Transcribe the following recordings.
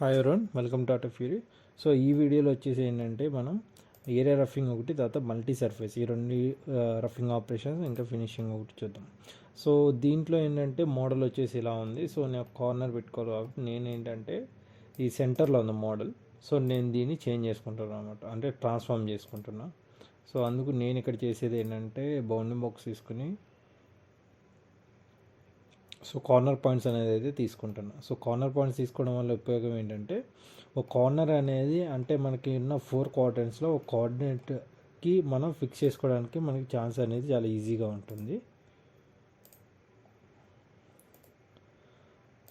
Hi everyone, welcome to fury. So ఈ వీడియోలో వచ్చేసి ఏంటంటే మనం ఏరియా రఫింగ్ ఒకటి, తర్వాత మల్టీ సర్ఫేస్, ఈ రెండు రఫింగ్ ఆపరేషన్స్ ఇంకా ఫినిషింగ్ ఒకటి చూద్దాం. సో దీంట్లో ఏంటంటే మోడల్ వచ్చేసి ఇలా ఉంది. సో నేను కార్నర్ పెట్టుకోవాలి కాబట్టి నేను ఏంటంటే ఈ సెంటర్లో ఉంది మోడల్. సో నేను దీన్ని చేంజ్ చేసుకుంటున్నాను అనమాట, అంటే ట్రాన్స్ఫార్మ్ చేసుకుంటున్నా. సో అందుకు నేను ఇక్కడ చేసేది ఏంటంటే బౌండింగ్ బాక్స్ తీసుకుని సో కార్నర్ పాయింట్స్ అనేది అయితే తీసుకుంటున్నా. సో కార్నర్ పాయింట్స్ తీసుకోవడం వల్ల ఉపయోగం ఏంటంటే, ఒక కార్నర్ అనేది అంటే మనకి ఉన్న 4 క్వాడ్రంట్స్లో ఒక కోఆర్డినేట్కి మనం ఫిక్స్ చేసుకోవడానికి మనకి ఛాన్స్ అనేది చాలా ఈజీగా ఉంటుంది.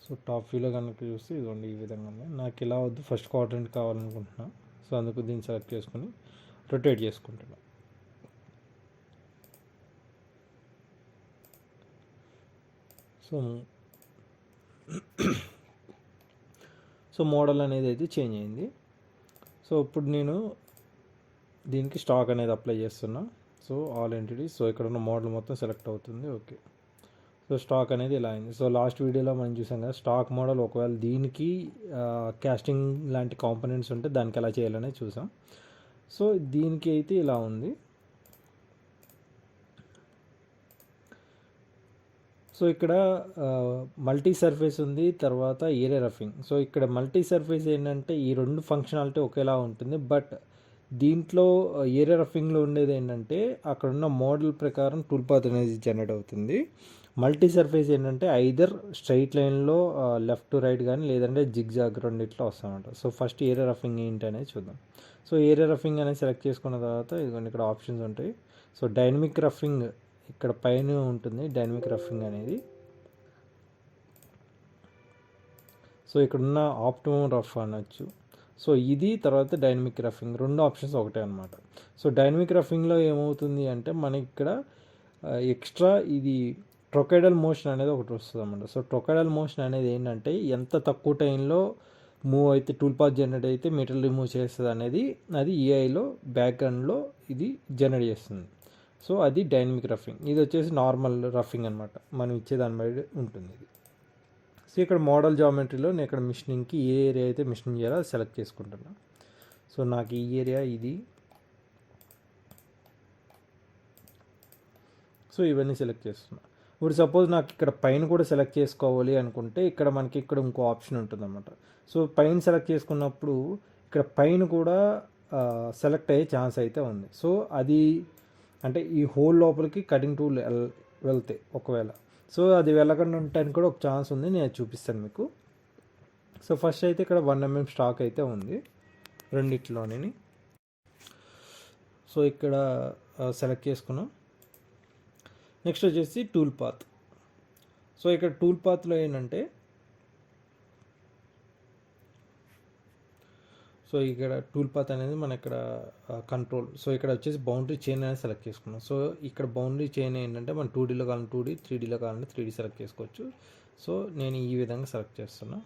సో టాప్ వ్యూలో కనుక చూస్తే ఇదిగోండి ఈ విధంగా ఉంది. నాకు ఇలా వద్దు, ఫస్ట్ క్వాడ్రంట్ కావాలనుకుంటున్నా. సో అందుకు దీన్ని సెలెక్ట్ చేసుకుని రొటేట్ చేసుకుంటున్నా. సో మోడల్ అనేది అయితే చేంజ్ అయింది. సో ఇప్పుడు నేను దీనికి స్టాక్ అనేది అప్లై చేస్తున్నా. సో ఆల్ ఎంటిటీస్, సో ఇక్కడ ఉన్న మోడల్ మొత్తం సెలెక్ట్ అవుతుంది. ఓకే, సో స్టాక్ అనేది ఇలా అయింది. సో లాస్ట్ వీడియోలో మనం చూసాం కదా, స్టాక్ మోడల్ ఒకవేళ దీనికి క్యాస్టింగ్ లాంటి కాంపోనెంట్స్ ఉంటే దానికి ఎలా చేయాలనేది చూసాం. సో దీనికి అయితే ఇలా ఉంది. సో ఇక్కడ మల్టీ సర్ఫేస్ ఉంది, తర్వాత ఏరియా రఫింగ్. సో ఇక్కడ మల్టీ సర్ఫేస్ ఏంటంటే ఈ రెండు ఫంక్షనాలిటీ ఒకేలా ఉంటుంది. బట్ దీంట్లో ఏరియా రఫింగ్లో ఉండేది ఏంటంటే అక్కడ ఉన్న మోడల్ ప్రకారం టూల్ పాత్ అనేది జనరేట్ అవుతుంది. మల్టీ సర్ఫేస్ ఏంటంటే ఐదర్ స్ట్రైట్ లైన్లో లెఫ్ట్ టు రైట్ కానీ లేదంటే జిగ్జాగ్ రెండిట్లో వస్తామన్నమాట. సో ఫస్ట్ ఏరియా రఫింగ్ ఏంటి అనేది చూద్దాం. సో ఏరియా రఫింగ్ అనేది సెలెక్ట్ చేసుకున్న తర్వాత ఇదిగోండి ఇక్కడ ఆప్షన్స్ ఉంటాయి. సో డైనమిక్ రఫింగ్ ఇక్కడ పైన ఉంటుంది, డైనమిక్ రఫింగ్ అనేది. సో ఇక్కడ ఉన్న ఆప్టిమమ్ రఫ్ అనొచ్చు. సో ఇది తర్వాత డైనమిక్ రఫింగ్, రెండు ఆప్షన్స్ ఒకటే అనమాట. సో డైనమిక్ రఫింగ్లో ఏమవుతుంది అంటే మనకి ఇక్కడ ఎక్స్ట్రా ఇది ట్రొకైడల్ మోషన్ అనేది ఒకటి వస్తుంది అన్నమాట. సో ట్రొకైడల్ మోషన్ అనేది ఏంటంటే ఎంత తక్కువ టైంలో మూవ్ అయితే టూల్ పాత్ జనరేట్ అయితే మెటీరియల్ రిమూవ్ చేస్తుంది అనేది, అది ఈఐలో బ్యాక్గ్రౌండ్లో ఇది జనరేట్ చేస్తుంది. సో అది డైనమిక్ రఫింగ్. ఇది వచ్చేసి నార్మల్ రఫింగ్ అనమాట, మనం ఇచ్చే దాని బట్టి ఉంటుంది ఇది. సో ఇక్కడ మోడల్ జామెట్రీలో నేను ఇక్కడ మిషనింగ్కి ఏ ఏరియా అయితే మిషనింగ్ చేయాలో అది సెలెక్ట్ చేసుకుంటున్నా. సో నాకు ఈ ఏరియా ఇది. సో ఇవన్నీ సెలెక్ట్ చేస్తున్నా. ఇప్పుడు సపోజ్ నాకు ఇక్కడ పైన కూడా సెలెక్ట్ చేసుకోవాలి అనుకుంటే ఇక్కడ మనకి ఇక్కడ ఇంకో ఆప్షన్ ఉంటుంది అన్నమాట. సో పైన సెలెక్ట్ చేసుకున్నప్పుడు ఇక్కడ పైన కూడా సెలెక్ట్ అయ్యే ఛాన్స్ అయితే ఉంది. సో అది అంటే ఈ హోల్ లోపలికి కటింగ్ టూల్ వెళ్తాయి ఒకవేళ. సో అది వెళ్ళకుండా ఉండటానికి కూడా ఒక ఛాన్స్ ఉంది, నేను చూపిస్తాను మీకు. సో ఫస్ట్ అయితే ఇక్కడ 1 mm స్టాక్ అయితే ఉంది రెండిట్లోని. సో ఇక్కడ సెలెక్ట్ చేసుకున్నాం. నెక్స్ట్ వచ్చేసి టూల్ పాత్. సో ఇక్కడ టూల్ పాత్లో ఏంటంటే సో ఇక్కడ టూల్ పాత్ అనేది మన ఇక్కడ కంట్రోల్. సో ఇక్కడ వచ్చేసి బౌండరీ చైన్ అనేది సెలెక్ట్ చేసుకున్నాం. సో ఇక్కడ బౌండరీ చైన్ ఏంటంటే మనం 2Dలో కావాలంటే 2D, 3Dలో కావాలంటే 3D సెలెక్ట్ చేసుకోవచ్చు. సో నేను ఈ విధంగా సెలెక్ట్ చేస్తున్నా.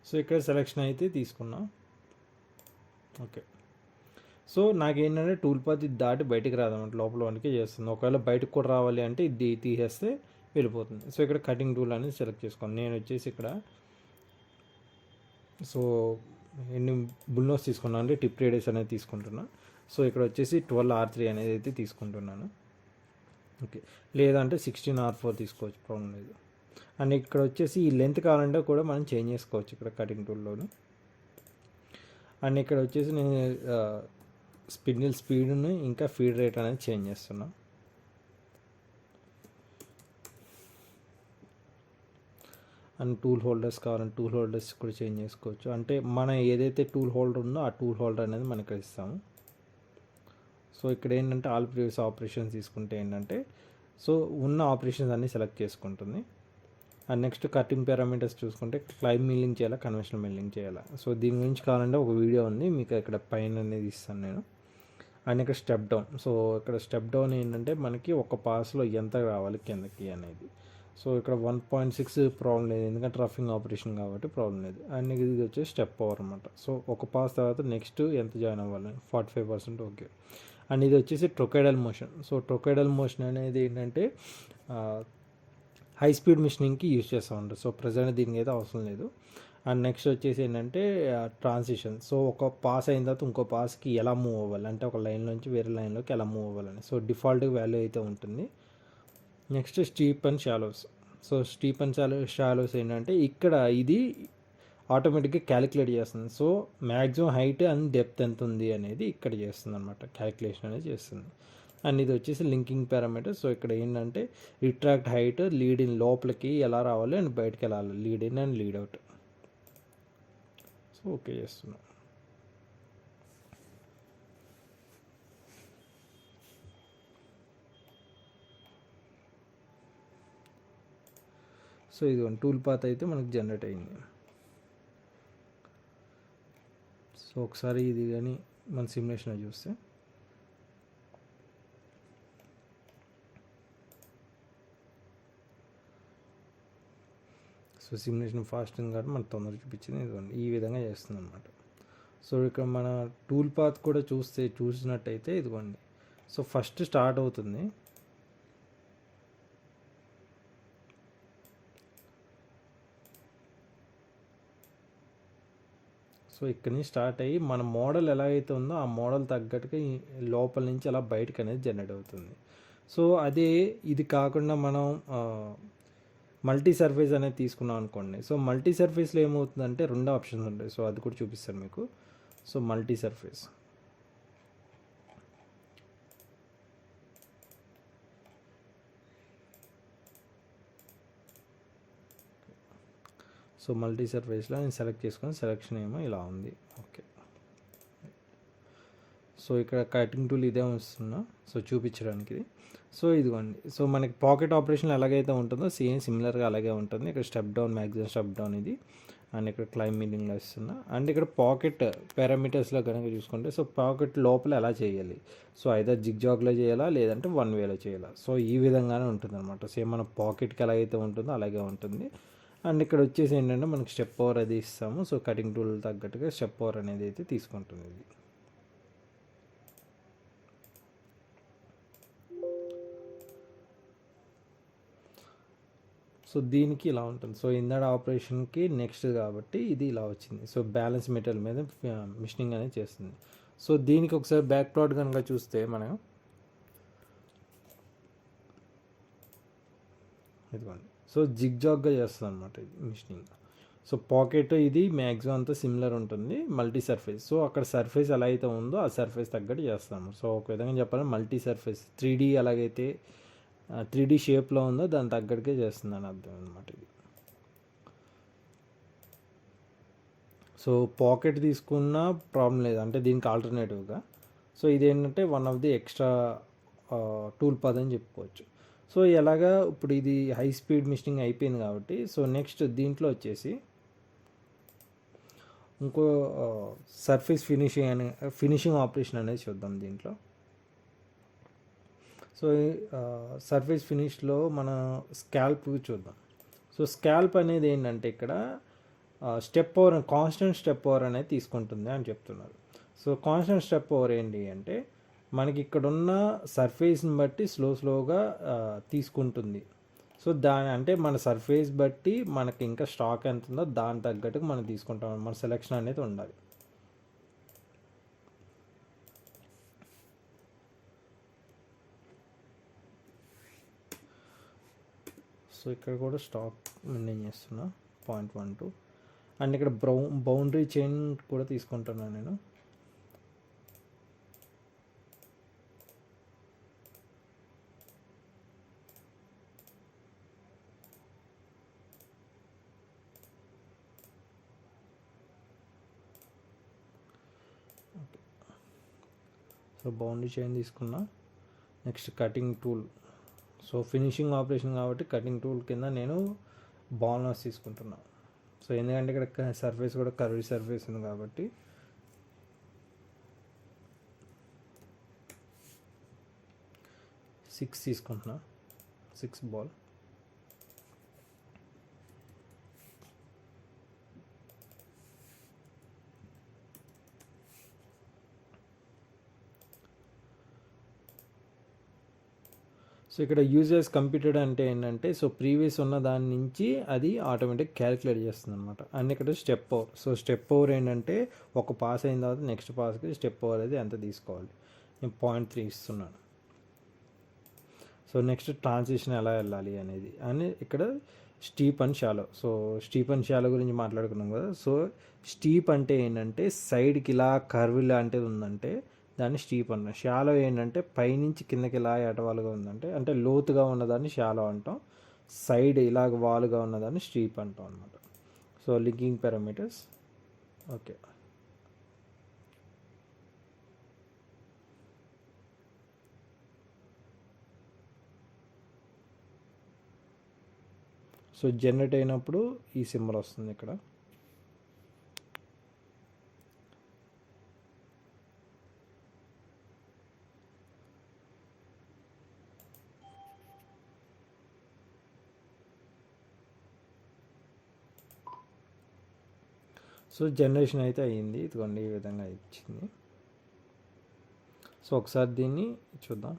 సో ఇక్కడ సెలెక్షన్ అయితే తీసుకున్నా. ఓకే, సో నాకేంటంటే టూల్ పాత్ ఇది దాటి బయటికి రాదన్నమాట, లోపల వరకే చేస్తుంది. ఒకవేళ బయటకు కూడా రావాలి అంటే ఇది తీసేస్తే వెళ్ళిపోతుంది. సో ఇక్కడ కటింగ్ టూల్ అనేది సెలెక్ట్ చేసుకోండి. నేను వచ్చేసి ఇక్కడ సో ఎన్ని బుల్నోస్ తీసుకున్నాను అంటే టిప్ రేడియస్ అనేది తీసుకుంటున్నా. సో ఇక్కడ వచ్చేసి 12R3 అనేది అయితే తీసుకుంటున్నాను. ఓకే, లేదంటే 16R4 తీసుకోవచ్చు, ప్రాబ్లం లేదు. అండ్ ఇక్కడ వచ్చేసి ఈ లెంత్ కావాలంటే కూడా మనం చేంజ్ చేసుకోవచ్చు ఇక్కడ కటింగ్ టూల్లోను. అండ్ ఇక్కడ వచ్చేసి నేను స్పిన్నిల్ స్పీడ్ని ఇంకా ఫీడ్ రేట్ అనేది చేంజ్ చేస్తున్నా. అండ్ టూల్ హోల్డర్స్ కావాలంటే టూల్ హోల్డర్స్ కూడా చేంజ్ చేసుకోవచ్చు. అంటే మనం ఏదైతే టూల్ హోల్డర్ ఉందో ఆ టూల్ హోల్డర్ అనేది మనకి ఇస్తాము. సో ఇక్కడ ఏంటంటే ఆల్ ప్రీవియస్ ఆపరేషన్స్ తీసుకుంటే ఏంటంటే సో ఉన్న ఆపరేషన్స్ అన్నీ సెలెక్ట్ చేసుకుంటుంది. అండ్ నెక్స్ట్ కటింగ్ పారామీటర్స్ చూసుకుంటే క్లైమ్ మిల్లింగ్ చేయాలా, కన్వెన్షనల్ మిల్లింగ్ చేయాలా. సో దీని గురించి కావాలంటే ఒక వీడియో ఉంది, మీకు ఇక్కడ పైన అనేది ఇస్తాను నేను. అండ్ ఇక్కడ స్టెప్ డౌన్. సో ఇక్కడ స్టెప్ డౌన్ ఏంటంటే మనకి ఒక పాస్లో ఎంత రావాలి కిందకి అనేది. సో ఇక్కడ 1.6 ప్రాబ్లం లేదు, ఎందుకంటే రఫింగ్ ఆపరేషన్ కాబట్టి ప్రాబ్లం లేదు. అండ్ ఇది వచ్చేసి స్టెప్ పవర్ అనమాట. సో ఒక పాస్ తర్వాత నెక్స్ట్ ఎంత జాయిన్ అవ్వాలి, 45% ఓకే. అండ్ ఇది వచ్చేసి ట్రొకైడల్ మోషన్. సో ట్రొకైడల్ మోషన్ అనేది ఏంటంటే హై స్పీడ్ మిషనింగ్కి యూజ్ చేస్తూ ఉంటారు. సో ప్రజెంట్ దీనికి అయితే అవసరం లేదు. అండ్ నెక్స్ట్ వచ్చేసి ఏంటంటే ట్రాన్సిషన్. సో ఒక పాస్ అయిన తర్వాత ఇంకో పాస్కి ఎలా మూవ్ అవ్వాలి, అంటే ఒక లైన్లోంచి వేరే లైన్లోకి ఎలా మూవ్ అవ్వాలని. సో డిఫాల్ట్ వాల్యూ అయితే ఉంటుంది. Next steep and shallows. So steep and shallows ఏంటంటే ఇక్కడ ఇది ఆటోమేటిక్గా క్యాలిక్యులేట్ చేస్తుంది. So maximum height and depth ఎంత ఉంది అనేది ఇక్కడ చేస్తుంది అనమాట, క్యాలిక్యులేషన్ అనేది చేస్తుంది. అండ్ ఇది వచ్చేసి లింకింగ్ పారామీటర్. సో ఇక్కడ ఏంటంటే రిట్రాక్ట్ హైట్, లీడ్ ఇన్ లోపలికి ఎలా రావాలి అండ్ బయటకి వెళ్ళాలి, lead in and lead out. So okay చేస్తున్నాం. సో ఇది టూల్ పాత్ అయితే మనకు జనరేట్ అయింది. సో ఒకసారి ఇది కానీ మన సిమ్యులేషన్ చూస్తే సో సిమ్యులేషన్ ఫాస్ట్ ఉంది కాబట్టి మనకు తొందరగా చూపించింది. ఇదిగోండి ఈ విధంగా చేస్తుంది అనమాట. సో ఇక్కడ మన టూల్ పాత్ కూడా చూసినట్టయితే ఇదిగోండి. సో ఫస్ట్ స్టార్ట్ అవుతుంది. సో ఇక్కడి నుంచి స్టార్ట్ అయ్యి మన మోడల్ ఎలా అయితే ఉందో ఆ మోడల్ తగ్గట్టుగా లోపల నుంచి అలా బయటకు అనేది జనరేట్ అవుతుంది. సో అదే ఇది కాకుండా మనం మల్టీ సర్ఫేస్ అనేది తీసుకున్నాం అనుకోండి. సో మల్టీ సర్ఫేస్లో ఏమవుతుందంటే రెండు ఆప్షన్స్ ఉంటాయి. సో అది కూడా చూపిస్తాను మీకు. So multi surface, so multi సర్ఫేస్లో నేను సెలెక్ట్ చేసుకొని సెలెక్షన్ ఏమో ఇలా ఉంది. ఓకే. సో ఇక్కడ కటింగ్ టూల్ ఇదే వస్తున్నా సో చూపించడానికి. సో ఇదిగోండి. సో మనకి పాకెట్ ఆపరేషన్ ఎలాగైతే ఉంటుందో సేమ్ సిమిలర్గా అలాగే ఉంటుంది. ఇక్కడ step down, maximum step down ఇది. అండ్ ఇక్కడ క్లైమ్ మిల్లింగ్లో ఇస్తున్నా. అండ్ ఇక్కడ పాకెట్ పారామీటర్స్లో కనుక చూసుకుంటే సో పాకెట్ లోపల ఎలా చేయాలి, సో అయితే జిగ్జాగ్లో చేయాలా లేదంటే వన్ వేలో చేయాలా. సో ఈ విధంగానే ఉంటుంది అనమాట. సేమ్ మన పాకెట్కి ఎలాగైతే ఉంటుందో అలాగే ఉంటుంది. అండ్ ఇక్కడ వచ్చేసి ఏంటంటే మనకి స్టెప్ పవర్ అది ఇస్తాము. సో కటింగ్ టూల్ తగ్గట్టుగా స్టెప్ పవర్ అనేది అయితే తీసుకుంటుంది ఇది. సో దీనికి ఇలా ఉంటుంది. సో ఇందాడ ఆపరేషన్కి నెక్స్ట్ కాబట్టి ఇది ఇలా వచ్చింది. సో బ్యాలెన్స్ మెటీరియల్ మీద మిషనింగ్ అనేది చేస్తుంది. సో దీనికి ఒకసారి బ్యాక్ ప్లాట్ కనుక చూస్తే మనం ఇదిగోండి. సో జిగ్జాగ్గా చేస్తుంది అనమాట ఇది మిషనింగ్. సో పాకెట్ ఇది మ్యాక్సిమం అంతా సిమిలర్ ఉంటుంది. మల్టీ సర్ఫేస్, సో అక్కడ సర్ఫేస్ ఎలా అయితే ఉందో ఆ సర్ఫేస్ తగ్గట్టు చేస్తాము. సో ఒక విధంగా చెప్పాలంటే మల్టీ సర్ఫేస్ 3D ఎలాగైతే 3D షేప్లో ఉందో దాని తగ్గట్టుగా చేస్తుందని అర్థం అనమాట ఇది. సో పాకెట్ తీసుకున్న ప్రాబ్లం లేదు, అంటే దీనికి ఆల్టర్నేటివ్గా. సో ఇదేంటంటే one of the extra tool path అని చెప్పుకోవచ్చు. సో ఎలాగా ఇప్పుడు ఇది హై స్పీడ్ మిషనింగ్ అయిపోయింది కాబట్టి సో నెక్స్ట్ దీంట్లో వచ్చేసి ఇంకో సర్ఫేస్ ఫినిషింగ్ ఆపరేషన్ అనేది చూద్దాం దీంట్లో. సో సర్ఫేస్ ఫినిష్లో మన స్కాల్ప్ చూద్దాం. సో స్కాల్ప్ అనేది ఏంటంటే ఇక్కడ step over, constant step over అనేది తీసుకుంటుంది అని చెప్తున్నారు. సో కాన్స్టెంట్ స్టెప్ ఓవర్ ఏంటి అంటే మనకి ఇక్కడ ఉన్న సర్ఫేస్ని బట్టి స్లోగా తీసుకుంటుంది. సో దాని అంటే మన సర్ఫేస్ బట్టి మనకి ఇంకా స్టాక్ ఎంత ఉందో దాని తగ్గట్టుగా మనం తీసుకుంటాం. మన సెలెక్షన్ అనేది ఉండాలి. సో ఇక్కడ కూడా స్టాక్ మెయింటైన్ చేస్తున్నా 0.12. అండ్ ఇక్కడ బౌండరీ చైన్ కూడా తీసుకుంటున్నాను నేను. సో బౌండరీ చైన్ తీసుకున్నా. Next cutting tool. So finishing operation కాబట్టి కటింగ్ టూల్ కింద నేను బాల్ నాస్ తీసుకుంటున్నా. సో ఎందుకంటే ఇక్కడ సర్ఫేస్ కూడా కర్వీ సర్ఫేస్ ఉంది కాబట్టి 6 తీసుకుంటున్నా. 6 బాల్. సో ఇక్కడ యూజర్స్ కంప్యూటర్ అంటే ఏంటంటే, సో ప్రీవియస్ ఉన్న దాని నుంచి అది ఆటోమేటిక్ క్యాలిక్యులేట్ చేస్తుంది అనమాట. అండ్ ఇక్కడ step over. So step over ఏంటంటే ఒక పాస్ అయిన తర్వాత నెక్స్ట్ పాస్కి స్టెప్ ఓవర్ అనేది ఎంత తీసుకోవాలి. నేను 0.3 ఇస్తున్నాను. సో నెక్స్ట్ ట్రాన్సిషన్ ఎలా వెళ్ళాలి అనేది అని ఇక్కడ steep and shallow. So steep and shallow గురించి మాట్లాడుకున్నాం కదా. సో స్టీప్ అంటే ఏంటంటే సైడ్కి ఇలా కర్వ్ లాంటిది ఉందంటే దాన్ని స్టీప్ అన్నాం. షాలో ఏంటంటే పైనుంచి కిందకి ఇలా ఎటవాలుగా ఉందంటే అంటే లోతుగా ఉన్నదాన్ని షాలో అంటాం. సైడ్ ఇలాగ వాలుగా ఉన్నదాన్ని స్టీప్ అంటాం అనమాట. So linking parameters okay. So generate అయినప్పుడు ఈ సింబల్ వస్తుంది ఇక్కడ. సో జనరేషన్ అయితే అయ్యింది. ఇదిగోండి ఈ విధంగా ఇచ్చింది. సో ఒకసారి దీన్ని చూద్దాం.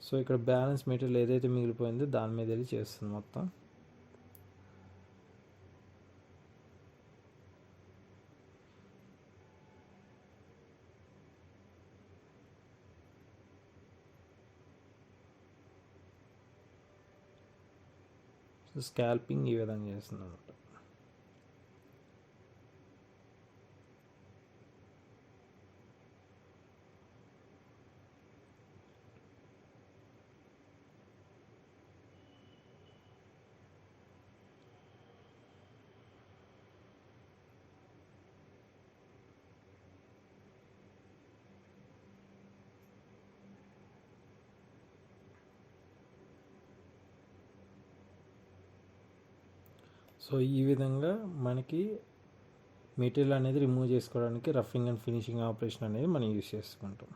సో ఇక్కడ బ్యాలెన్స్ మెటీరియల్ ఏదైతే మిగిలిపోయిందో దాని మీద వెళ్ళి చేస్తుంది మొత్తం. సో స్కాల్పింగ్ ఈ విధంగా చేస్తుంది అనమాట. సో ఈ విధంగా మనకి మెటీరియల్ అనేది రిమూవ్ చేసుకోవడానికి రఫింగ్ అండ్ ఫినిషింగ్ ఆపరేషన్ అనేది మనం యూజ్ చేసుకుంటాం.